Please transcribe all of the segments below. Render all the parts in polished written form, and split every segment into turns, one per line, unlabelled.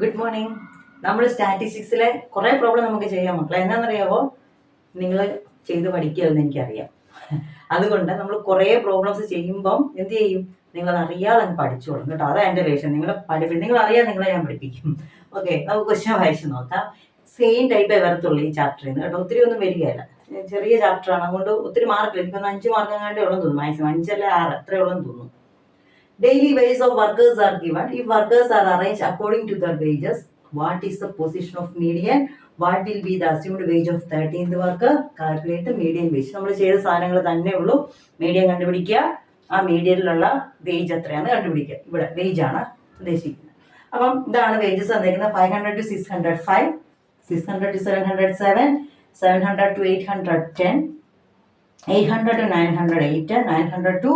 Good morning. നമ്മൾ സ്റ്റാറ്റിസ്റ്റിക്സിലെ കുറേ problem നമുക്ക് ചെയ്യാം മക്കളെ. എന്നാണെന്നറിയാമോ, നിങ്ങൾ ചെയ്ത് പഠിക്കുകയെന്ന് എനിക്കറിയാം. അതുകൊണ്ട് നമ്മൾ കുറേ പ്രോബ്ലംസ് ചെയ്യുമ്പം എന്ത് ചെയ്യും, നിങ്ങളത് അറിയാതെ അങ്ങ് പഠിച്ചോളും കേട്ടോ. അതാണ് എൻ്റെ ലക്ഷ്യം. നിങ്ങൾ അറിയാതെ നിങ്ങളെ ഞാൻ പഠിപ്പിക്കും. ഓക്കെ, നമുക്ക് ക്വസ്റ്റ്യൻ വായിച്ച് നോക്കാം. സെയിം ടൈപ്പേ വരത്തുള്ളൂ ഈ ചാപ്റ്ററിൽ നിന്ന് കേട്ടോ. ഒത്തിരി ഒന്നും വരികയല്ല, ചെറിയ ചാപ്റ്ററാണ്. അതുകൊണ്ട് ഒത്തിരി മാർക്കില്ല. എനിക്കൊന്ന് 5 മാർക്ക് എങ്ങാണ്ടേ ഉള്ളെന്ന് തോന്നുന്നു. മാക്സിമം 5 അല്ല 6 അത്രയേ ഉള്ളെന്ന് തോന്നുന്നു. Daily wages of workers are given. If workers are arranged according to their wages, what is the position of median? What will be the assumed wage of 13th worker? Calculate the median wage. നമ്മൾ ചെയ്ത സാധനങ്ങൾ തന്നെ ഉള്ളൂ. Median കണ്ടുപിടിക്കുക. ആ മീഡിയനിലുള്ള wage എത്രയാണെന്ന് കണ്ടുപിടിക്കുക. ഇവിടെ വേജ് ആണ് ഉദ്ദേശിക്കുന്നത്. അപ്പം ഇതാണ് വേജസ് തന്നിരിക്കുന്നത്. 500 to 605, 600 to 707, 700 to 810, 800 to 908, 900 to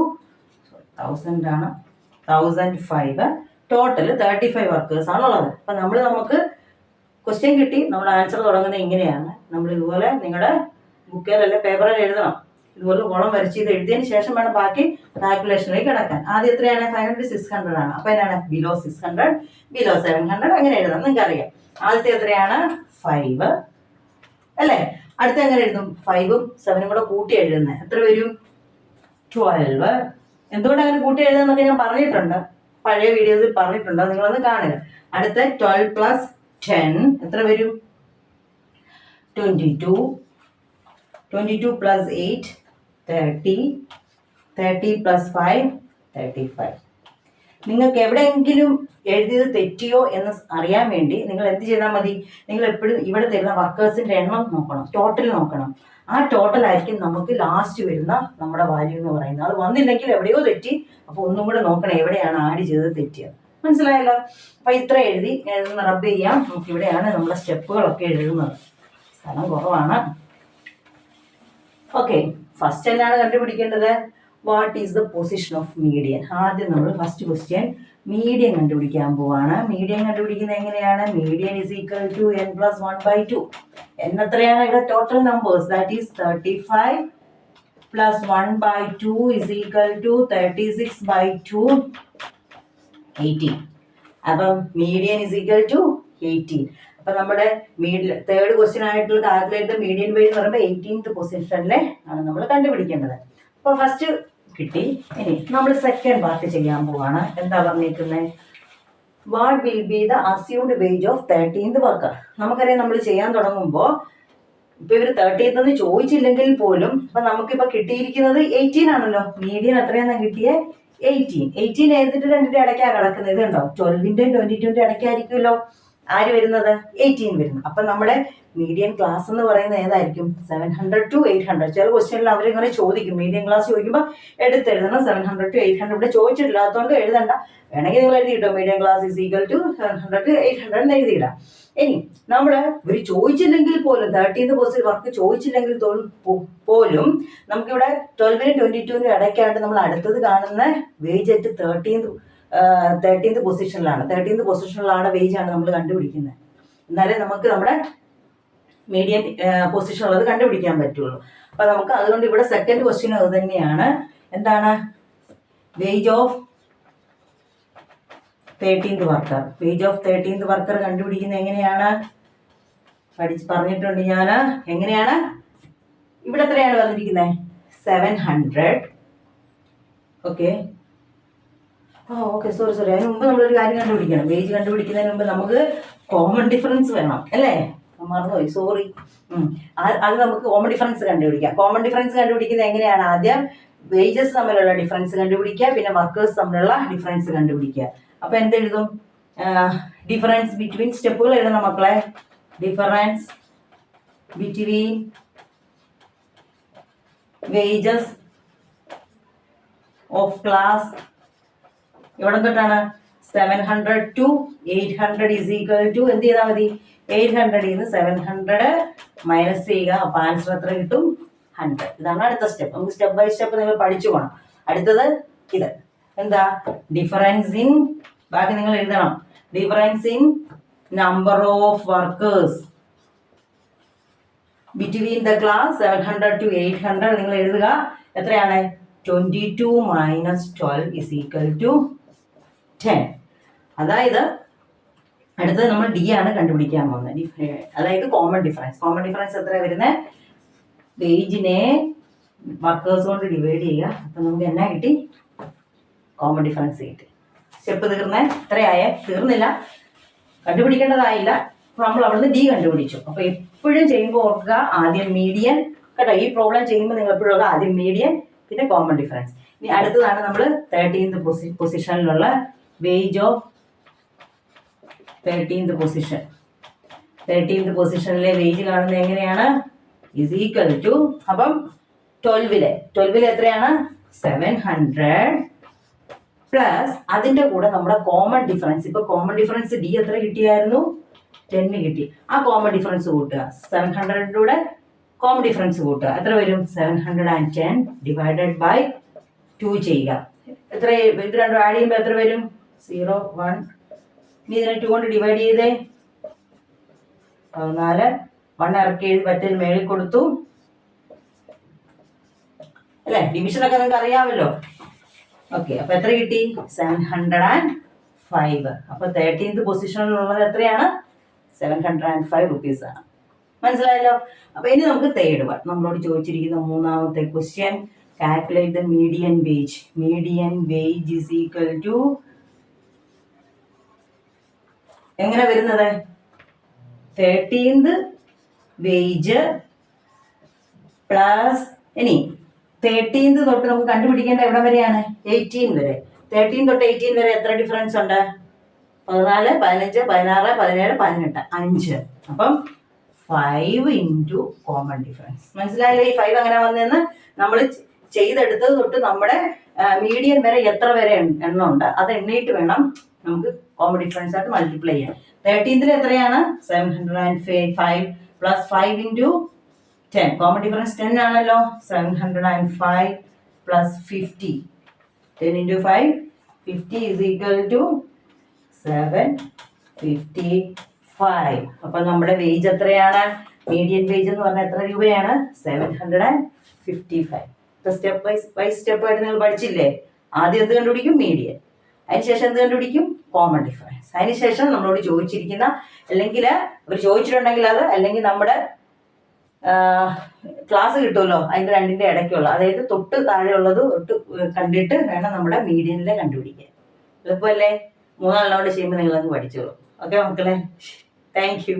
1000 ആണ്, 1005. ടോട്ടൽ 35 വർക്കേഴ്സ് ആണുള്ളത്. അപ്പം നമുക്ക് ക്വസ്റ്റ്യൻ കിട്ടി. നമ്മൾ ആൻസർ തുടങ്ങുന്നത് ഇങ്ങനെയാണ്. നമ്മൾ ഇതുപോലെ നിങ്ങളുടെ ബുക്കിലല്ല പേപ്പറിൽ എഴുതണം. ഇതുപോലെ കോളം വരച്ച് ഇത് എഴുതിയതിന് ശേഷം വേണം ബാക്കി കാൽക്കുലേഷനിലേക്ക് കിടക്കാൻ. ആദ്യം എത്രയാണ്? 500 600 ആണ്. അപ്പം എന്നാണ്? ബിലോ 600, ബിലോ 700 അങ്ങനെ എഴുതാം. നിങ്ങൾക്ക് അറിയാം. ആദ്യത്തെ എത്രയാണ്? 5 അല്ലേ? അടുത്ത എങ്ങനെ എഴുതും? 5ഉം 7ഉം കൂടെ കൂട്ടി എഴുതുന്നത് എത്ര വരും? 12. എന്തുകൊണ്ട് അങ്ങനെ കൂട്ടി എഴുതുന്നൊക്കെ ഞാൻ പറഞ്ഞിട്ടുണ്ട്, പഴയ വീഡിയോസിൽ പറഞ്ഞിട്ടുണ്ട്. നിങ്ങളൊന്ന് കാണുക. അടുത്ത 12 പ്ലസ് 10 എത്ര വരും? 22. 22 പ്ലസ് 8 30. 30 പ്ലസ് 5 35. നിങ്ങൾക്ക് എവിടെയെങ്കിലും എഴുതിയത് തെറ്റിയോ എന്ന് അറിയാൻ വേണ്ടി നിങ്ങൾ എന്ത് ചെയ്താൽ മതി? നിങ്ങൾ എപ്പോഴും ഇവിടെ തരുന്ന വർക്കേഴ്സിന്റെ എണ്ണം നോക്കണം, ടോട്ടൽ നോക്കണം. ആ ടോട്ടൽ ആയിരിക്കും നമുക്ക് ലാസ്റ്റ് വരുന്ന നമ്മുടെ വാല്യൂ എന്ന് പറയുന്നത്. അത് വന്നില്ലെങ്കിൽ എവിടെയോ തെറ്റി. അപ്പോൾ ഒന്നും കൂടെ നോക്കണം എവിടെയാണ് ആഡ് ചെയ്തത് തെറ്റിയത്. മനസ്സിലായല്ലോ? അപ്പൊ ഇത്ര എഴുതി റബ്ബ് ചെയ്യാം. നമുക്ക് ഇവിടെയാണ് നമ്മുടെ സ്റ്റെപ്പുകളൊക്കെ എഴുതുന്നത്. സ്ഥലം കുറവാണ്. ഓക്കെ, ഫസ്റ്റ് എന്നാണ് കണ്ടുപിടിക്കേണ്ടത്? What is the position of median? ആദ്യം നമ്മൾ ഫസ്റ്റ് ക്വസ്റ്റ്യൻ മീഡിയൻ കണ്ടുപിടിക്കാൻ പോവാണ്. മീഡിയൻ കണ്ടുപിടിക്കുന്നത് എങ്ങനെയാണ്? Median is equal to n plus 1/2. n എത്രയാണ്? ഇവിടെ total numbers, that is 35 plus 1/2 is equal to 36/2 18. അപ്പം മീഡിയൻ ഇസ് ഈക്വൽ ടു 18. അപ്പൊ നമ്മുടെ തേർഡ് ക്വസ്റ്റ്യൻ ആയിട്ടുള്ള കാൽക്കുലേറ്റ് മീഡിയൻ വേജ് എന്ന് പറയുമ്പോൾ 18th പൊസിഷനിലെ ആണ് നമ്മൾ കണ്ടുപിടിക്കേണ്ടത്. അപ്പൊ ഫസ്റ്റ് കിട്ടി. ഇനി നമ്മൾ സെക്കൻഡ് പാർട്ട് ചെയ്യാൻ പോവാണ്. എന്താ പറഞ്ഞിരിക്കുന്നത്? What will be the assumed wage of 13th worker? നമുക്കറിയാം, നമ്മൾ ചെയ്യാൻ തുടങ്ങുമ്പോൾ ഇപ്പൊ ഇവർ 13th എന്ന് ചോദിച്ചില്ലെങ്കിൽ പോലും ഇപ്പൊ നമുക്കിപ്പോ കിട്ടിയിരിക്കുന്നത് 18 ആണല്ലോ. മീഡിയൻ എത്രയാണെന്ന് കിട്ടിയേ? 18. 18 എഴുതിട്ട് രണ്ടിന്റെ ഇടയ്ക്കാണ് കിടക്കുന്നത്. ഇതുണ്ടോ? 12ന്റെയും 22ന്റെ ഇടയ്ക്കായിരിക്കുമല്ലോ ആര് വരുന്നത്? 18 വരുന്നത്. അപ്പൊ നമ്മുടെ മീഡിയൻ ക്ലാസ് എന്ന് പറയുന്നത് ഏതായിരിക്കും? 700 to 800. ചില ക്വസ്റ്റ്യനിൽ അവരിങ്ങനെ ചോദിക്കും, മീഡിയൻ ക്ലാസ് ചോദിക്കുമ്പോൾ എടുത്തെഴുതണം 700 to 800. ഇവിടെ ചോദിച്ചിട്ടില്ലാത്തതുകൊണ്ട് എഴുതണ്ട. വേണമെങ്കിൽ നിങ്ങൾ എഴുതിയിട്ടോ, median class is equal to 700 to 800 എന്ന് എഴുതിയിടാം. ഇനി നമ്മള് ഒരു ചോദിച്ചില്ലെങ്കിൽ പോലും 13th പൊസിഷൻ വർക്ക് ചോദിച്ചില്ലെങ്കിൽ പോലും നമുക്കിവിടെ 12നും 22നും ഇടയ്ക്കായിട്ട് നമ്മൾ അടുത്തത് കാണുന്ന വേജ് അറ്റ് 13th പൊസിഷനിലാണ്. 13th പൊസിഷനിലാണ് വേജ് ആണ് നമ്മൾ കണ്ടുപിടിക്കുന്നത്. എന്നാലേ നമുക്ക് നമ്മുടെ മീഡിയൻ പൊസിഷൻ ഉള്ളത് കണ്ടുപിടിക്കാൻ പറ്റുള്ളൂ. അപ്പൊ നമുക്ക് അതുകൊണ്ട് ഇവിടെ സെക്കൻഡ് ക്വസ്റ്റ്യൻ അത് തന്നെയാണ്. എന്താണ്? Wage of 13th worker. Wage of 13th worker കണ്ടുപിടിക്കുന്നത് എങ്ങനെയാണ്? പറഞ്ഞിട്ടുണ്ട് ഞാൻ. എങ്ങനെയാണ്? ഇവിടെ എത്രയാണ് പറഞ്ഞിരിക്കുന്നത്? 700. Okay, okay, sorry. അതിന് മുമ്പ് നമ്മളൊരു കാര്യം കണ്ടുപിടിക്കണം. വേജ് കണ്ടുപിടിക്കുന്നതിന് മുമ്പ് നമുക്ക് കോമൺ ഡിഫറൻസ് വേണം അല്ലേ? മറന്നുപോയി, സോറി. അത് നമുക്ക് കോമൺ ഡിഫറൻസ് കണ്ടുപിടിക്കാം. കോമൺ ഡിഫറൻസ് കണ്ടുപിടിക്കുന്നത് എങ്ങനെയാണ്? ആദ്യം വേജസ് തമ്മിലുള്ള ഡിഫറൻസ് കണ്ടുപിടിക്കുക, പിന്നെ വർക്കേഴ്സ് തമ്മിലുള്ള ഡിഫറൻസ് കണ്ടുപിടിക്കുക. അപ്പൊ എന്തെഴുതും? ഡിഫറൻസ് ബിറ്റ്വീൻ, സ്റ്റെപ്പുകൾ എഴുതണം മക്കളെ. Difference between wages of class എവിടെ തൊട്ടാണ്? 700 to 800 is equal to എന്ത് ചെയ്താൽ മതി? 800 നിന്ന് 700 മൈനസ് ചെയ്യുക. അപ്പൊ ആൻസർ എത്ര കിട്ടും? 100. ഇതാണ് അടുത്ത സ്റ്റെപ്പ്. നമുക്ക് സ്റ്റെപ്പ് ബൈ സ്റ്റെപ്പ് നിങ്ങൾ പഠിച്ചു പോകണം. അടുത്തത് ഇത് എന്താ? ഡിഫറൻസ് ഇൻ, ബാക്കി നിങ്ങൾ എഴുതണം. Difference in number of workers between the class 700 to 800 നിങ്ങൾ എഴുതുക. എത്രയാണ്? 22 minus 12 is equal to 10. അതായത് അടുത്തത് നമ്മൾ ഡി ആണ് കണ്ടുപിടിക്കാൻ പോകുന്നത്. അതായത് കോമൺ ഡിഫറൻസ്. കോമൺ ഡിഫറൻസ് എത്ര വരുന്നത്? വേജിനെ വർക്കേഴ്സ് കൊണ്ട് ഡിവൈഡ് ചെയ്യുക. അപ്പൊ നമുക്ക് എന്നാ കിട്ടി? കോമൺ ഡിഫറൻസ് കിട്ടി. സ്റ്റെപ്പ് തീർന്നേ? എത്രയായേ? തീർന്നില്ല, കണ്ടുപിടിക്കേണ്ടതായില്ല. നമ്മൾ അവിടുന്ന് ഡി കണ്ടുപിടിച്ചു. അപ്പൊ എപ്പോഴും ചെയ്യുമ്പോൾ ഓർക്കുക ആദ്യം മീഡിയൻ കേട്ടോ. ഈ പ്രോബ്ലം ചെയ്യുമ്പോൾ നിങ്ങൾ എപ്പോഴും ഓർക്കുക ആദ്യം മീഡിയൻ പിന്നെ കോമൺ ഡിഫറൻസ്. ഇനി അടുത്തതാണ് നമ്മൾ 13th പൊസിഷനിലുള്ള വേജ് ഓഫ് 13th പൊസിഷൻ. 13th പൊസിഷനിലെ വേജ് കാണുന്നത് എങ്ങനെയാണ്? ഇസ് ഈക്വൽ ടു, അപ്പം 12 എത്രയാണ്? 700 പ്ലസ് അതിന്റെ കൂടെ നമ്മുടെ കോമൺ ഡിഫറൻസ്. ഇപ്പൊ കോമൺ ഡിഫറൻസ് ഡി എത്ര കിട്ടിയായിരുന്നു? 10 കിട്ടി. ആ കോമൺ ഡിഫറൻസ് കൂട്ടുക. 700 കൂടെ കോമൺ ഡിഫറൻസ് കൂട്ടുക. എത്ര വരും? 710 ഡിവൈഡഡ് ബൈ 2 ചെയ്യുക. എത്ര? ഇത് രണ്ടും ആഡ് ചെയ്യുമ്പോൾ എത്ര വരും? 0 1. ഇനി ഇതിനെ 2 കൊണ്ട് ഡിവൈഡ് ചെയ്തേ. 14. 1 ഇറക്കി എഴുതി മറ്റേ മേളിൽ കൊടുത്തു അല്ലെ? ഡിവിഷനൊക്കെ നിങ്ങൾക്ക് അറിയാമല്ലോ. ഓക്കെ, അപ്പൊ എത്ര കിട്ടി? 705. അപ്പൊ 13th പൊസിഷനിലുള്ളത് എത്രയാണ്? 705 റുപ്പീസ് ആണ്. മനസ്സിലായല്ലോ? അപ്പൊ ഇനി നമുക്ക് തേർഡ് വൺ. നമ്മളോട് ചോദിച്ചിരിക്കുന്ന മൂന്നാമത്തെ question, calculate the median wage. Median wage is equal to എങ്ങനെ വരുന്നത്? 13th വേജ് പ്ലസ്, ഇനി 13th തൊട്ട് നമുക്ക് കണ്ടുപിടിക്കേണ്ട എവിടെ വരെയാണ്? 18 വരെ. 13 തൊട്ട് 18 വരെ എത്ര ഡിഫറൻസ് ഉണ്ട്? 14, 15, 16, 17, 18, 5. അപ്പം 5 ഇൻറ്റു കോമൺ ഡിഫറൻസ്. മനസ്സിലായല്ലോ ഈ 5 അങ്ങനെ വന്നതെന്ന്? നമ്മൾ ചെയ്തെടുത്തത് തൊട്ട് നമ്മുടെ മീഡിയൻ വരെ എത്ര വരെ എണ്ണം ഉണ്ട് അത് എണ്ണയിട്ട് വേണം നമുക്ക് കോമൺ ഡിഫറൻസ് ആയിട്ട് മൾട്ടിപ്ലൈ ചെയ്യാൻ. 13th എത്രയാണ്? 705 പ്ലസ് 5 ഇൻറ്റു 10. കോമൺ ഡിഫറൻസ് 10 ആണല്ലോ. 705 plus 50. 10 into 5 50 is equal to 755. അപ്പൊ നമ്മുടെ വേജ് എത്രയാണ്? മീഡിയൻ വേജ് എന്ന് പറഞ്ഞാൽ എത്ര രൂപയാണ്? 755. സ്റ്റെപ്പ് ബൈ സ്റ്റെപ്പ് ആയിട്ട് നിങ്ങൾ പഠിച്ചില്ലേ? ആദ്യം എന്ത് കണ്ടുപിടിക്കും? മീഡിയൻ. അതിനുശേഷം എന്ത് കണ്ടുപിടിക്കും? Common difference. അതിനുശേഷം നമ്മളോട് ചോദിച്ചിരിക്കുന്ന, അല്ലെങ്കിൽ അവർ ചോദിച്ചിട്ടുണ്ടെങ്കിൽ അത്, അല്ലെങ്കിൽ നമ്മുടെ ക്ലാസ് കിട്ടുമല്ലോ അതിന്റെ രണ്ടിന്റെ ഇടയ്ക്കുള്ള, അതായത് തൊട്ട് താഴെയുള്ളത് തൊട്ട് കണ്ടിട്ട് വേണം നമ്മുടെ മീഡിയനിലെ കണ്ടുപിടിക്കാൻ. എളുപ്പമല്ലേ? 3 ചെയ്യുമ്പോൾ നിങ്ങളങ്ങ് പഠിച്ചോളൂ. ഓക്കെ മക്കളെ, താങ്ക് യു.